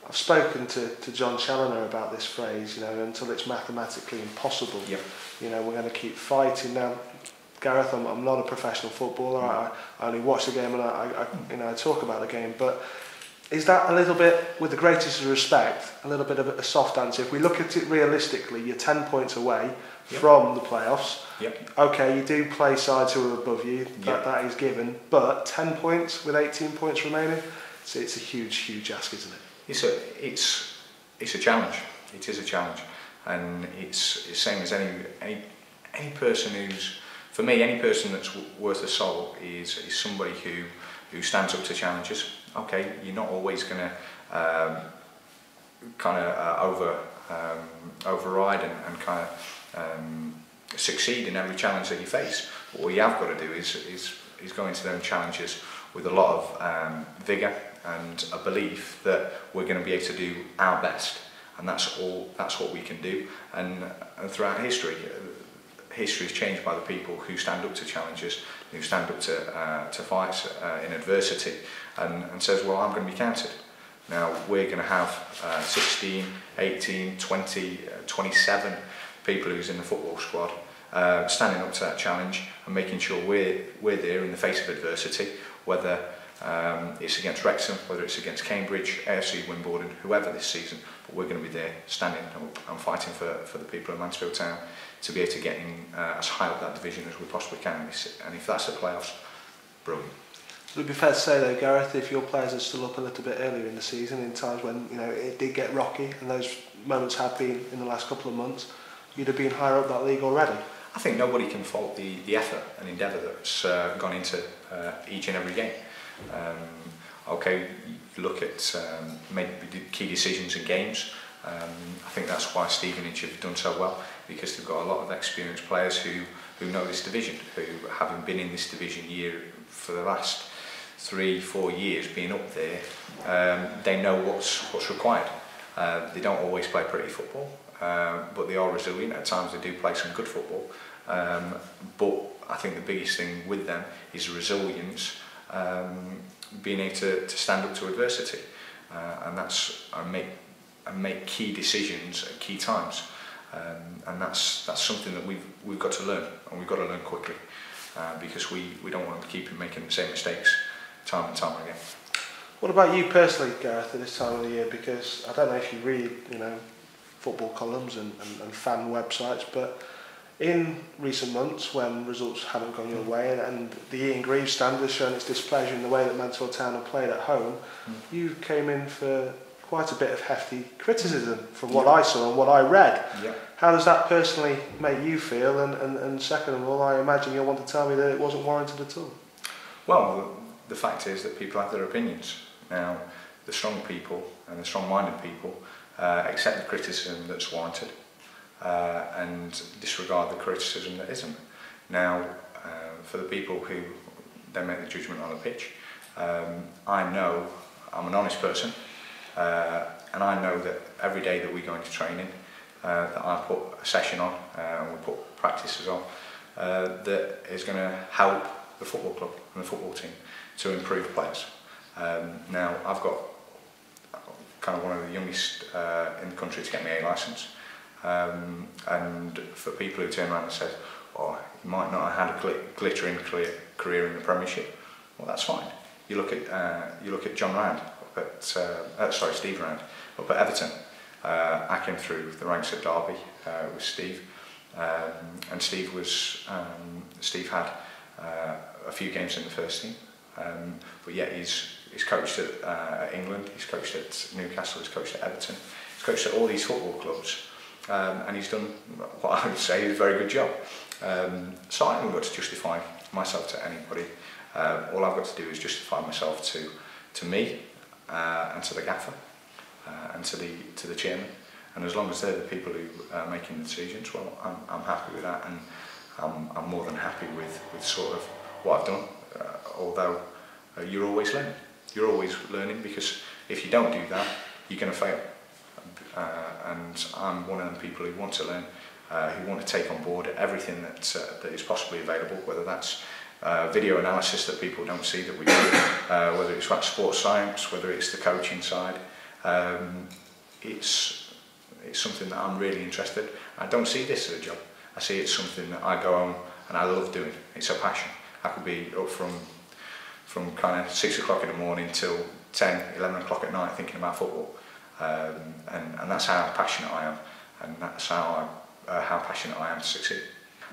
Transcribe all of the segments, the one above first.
I've spoken to John Challoner about this phrase, you know, until it's mathematically impossible. Yep. You know, we're going to keep fighting. Now, Gareth, I'm not a professional footballer. I only watch the game and I talk about the game. But is that a little bit, with the greatest of respect, a little bit of a soft answer? If we look at it realistically, you're 10 points away from the playoffs. Yep. Okay, you do play sides who are above you. That is given. But 10 points with 18 points remaining, it's a huge ask, isn't it? It's a challenge. It is a challenge, and it's the same as any person who's, for me, any person that's worth a soul is somebody who stands up to challenges. Okay, you're not always going to override and kind of succeed in every challenge that you face. But what you have got to do is go into them challenges with a lot of vigour and a belief that we're going to be able to do our best, and that's what we can do. And throughout history is changed by the people who stand up to challenges, who stand up to fights in adversity, and says, well, I'm going to be counted. Now we're going to have 16, 18, 20, 27 people who's in the football squad standing up to that challenge and making sure we're there in the face of adversity, whether it's against Wrexham, whether it's against Cambridge, AFC, Wimbledon, whoever this season, but we're going to be there standing and fighting for the people of Mansfield Town to be able to get in as high up that division as we possibly can. And if that's the playoffs, brilliant. Would it be fair to say though, Gareth, if your players had stood up a little bit earlier in the season, in times when it did get rocky, and those moments have been in the last couple of months, you'd have been higher up that league already? I think nobody can fault the effort and endeavour that's gone into each and every game. Okay, you look at maybe key decisions in games. I think that's why Stevenage have done so well, because they've got a lot of experienced players who know this division, who having been in this division year for the last 3-4 years being up there, they know what's required. They don't always play pretty football, but they are resilient. At times they do play some good football, but I think the biggest thing with them is resilience, being able to stand up to adversity, and make key decisions at key times, and that's something that we've got to learn, and we've got to learn quickly, because we don't want to keep making the same mistakes time and time again. What about you personally, Gareth, at this time of the year? Because I don't know if you read, football columns and fan websites, but in recent months, when results haven't gone your way and the Ian Greaves stand has shown its displeasure in the way that Mansfield Town have played at home, you came in for quite a bit of hefty criticism from what I saw and what I read. Yeah. How does that personally make you feel? And second of all, I imagine you'll want to tell me that it wasn't warranted at all. Well, the fact is that people have their opinions. Now, the strong people and the strong-minded people accept the criticism that's warranted and disregard the criticism that isn't. Now, for the people who they make the judgment on the pitch, I know I'm an honest person, and I know that every day that we go into training, that I put a session on and we put practices on that is going to help the football club and the football team to improve players. Now, I've got kind of one of the youngest in the country to get my A licence, and for people who turn around and say, "Oh, you might not have had a glittering career in the Premiership," well, that's fine. You look at John Rand Steve Rand up at Everton. I came through the ranks at Derby with Steve, and Steve had a few games in the first team, but yet he's coached at England, he's coached at Newcastle, he's coached at Everton, he's coached at all these football clubs, and he's done what I would say is a very good job. So I haven't got to justify myself to anybody. All I've got to do is justify myself to me and to the gaffer and to the chairman. And as long as they're the people who are making the decisions, well, I'm happy with that, and I'm more than happy with sort of what I've done. Although you're always learning. You're always learning, because if you don't do that, you're going to fail. And I'm one of them people who want to learn, who want to take on board everything that is possibly available, whether that's video analysis that people don't see that we do, whether it's about sports science, whether it's the coaching side, It's something that I'm really interested in. I don't see this as a job. I see it's something that I go home and I love doing. It's a passion. I could be up from kind of 6 o'clock in the morning till 10, 11 o'clock at night thinking about football. And that's how passionate I am, and that's how passionate I am to succeed.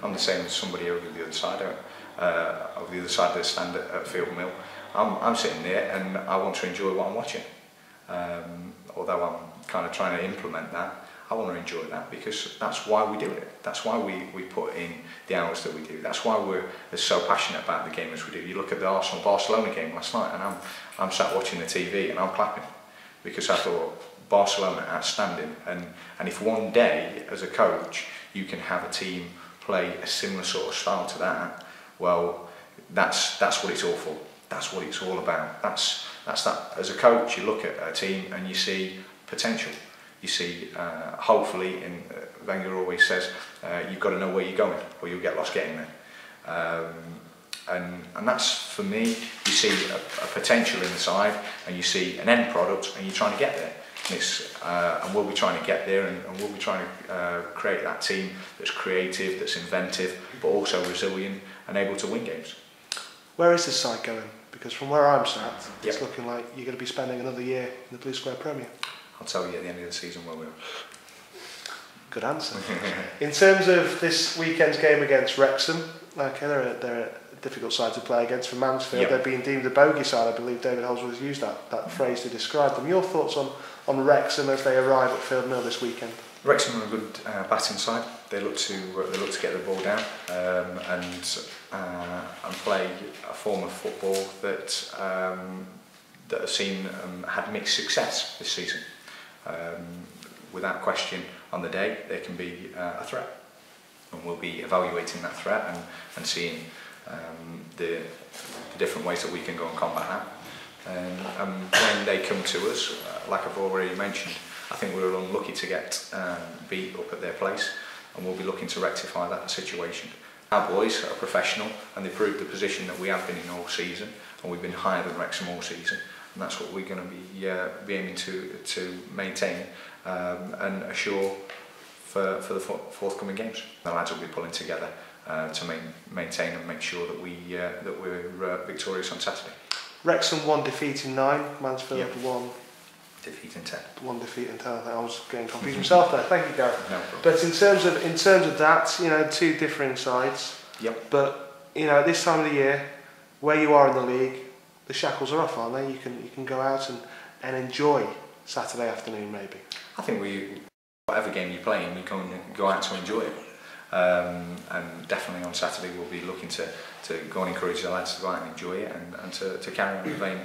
I'm the same as somebody over the other side of the stand at Field Mill. I'm sitting there and I want to enjoy what I'm watching. Although I'm kind of trying to implement that, I want to enjoy that because that's why we do it. That's why we put in the hours that we do. That's why we're so passionate about the game as we do. You look at the Arsenal-Barcelona game last night and I'm sat watching the TV and I'm clapping because I thought Barcelona outstanding. And if one day as a coach you can have a team play a similar sort of style to that, well, that's what it's all for. That's what it's all about. That's that. As a coach, you look at a team and you see potential. You see, hopefully, Wenger always says, you've got to know where you're going, or you'll get lost getting there. And that's, for me, you see a potential in the side, and you see an end product, and you're trying to get there. And we'll be trying to get there, and we'll be trying to create that team that's creative, that's inventive, but also resilient and able to win games. Where is this side going? Because from where I'm sat, it's looking like you're going to be spending another year in the Blue Square Premier. I'll tell you at the end of the season where we are. Good answer. In terms of this weekend's game against Wrexham, okay, they're a difficult side to play against for Mansfield. They're being deemed a bogey side. I believe David Holmes has used that phrase to describe them. Your thoughts on Wrexham as they arrive at Field Mill this weekend? Wrexham are a good batting side. They look to get the ball down and play a form of football that have seen had mixed success this season. Without question, on the day they can be a threat, and we'll be evaluating that threat and seeing the different ways that we can go and combat that. And when they come to us, like I've already mentioned, I think we were unlucky to get beat up at their place, and we'll be looking to rectify that situation. Our boys are professional, and they proved the position that we have been in all season, and we've been higher than Wrexham all season, and that's what we're going to be aiming to maintain and assure for the forthcoming games. The lads will be pulling together to maintain and make sure that we're victorious on Saturday. Wrexham 1 defeat in 9, Mansfield 1 defeat in 10. 1 defeat in 10. I was getting confused myself there. Thank you, Gareth. No problem. But in terms of that, two differing sides. Yep. But at this time of the year, where you are in the league, the shackles are off, aren't they? You can go out and enjoy Saturday afternoon, maybe. I think whatever game you're playing, we can go out to enjoy it. And definitely on Saturday we'll be looking to go and encourage the lads to go out and enjoy it and to carry on the vein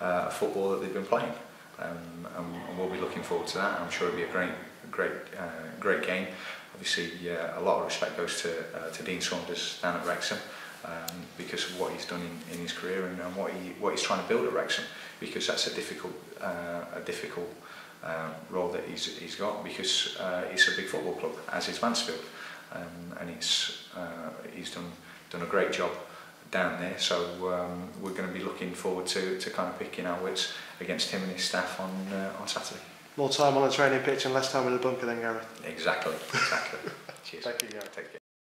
of football that they've been playing. And we'll be looking forward to that. I'm sure it'll be a great game. Obviously, a lot of respect goes to Dean Saunders down at Wrexham because of what he's done in his career and what he's trying to build at Wrexham, because that's a difficult role that he's got, because it's a big football club, as is Mansfield, and he's done a great job down there. So we're going to be looking forward to kind of picking our wits against him and his staff on Saturday. More time on the training pitch and less time in the bunker then, Gareth. Exactly. Cheers. Thank you, Gareth. Take care.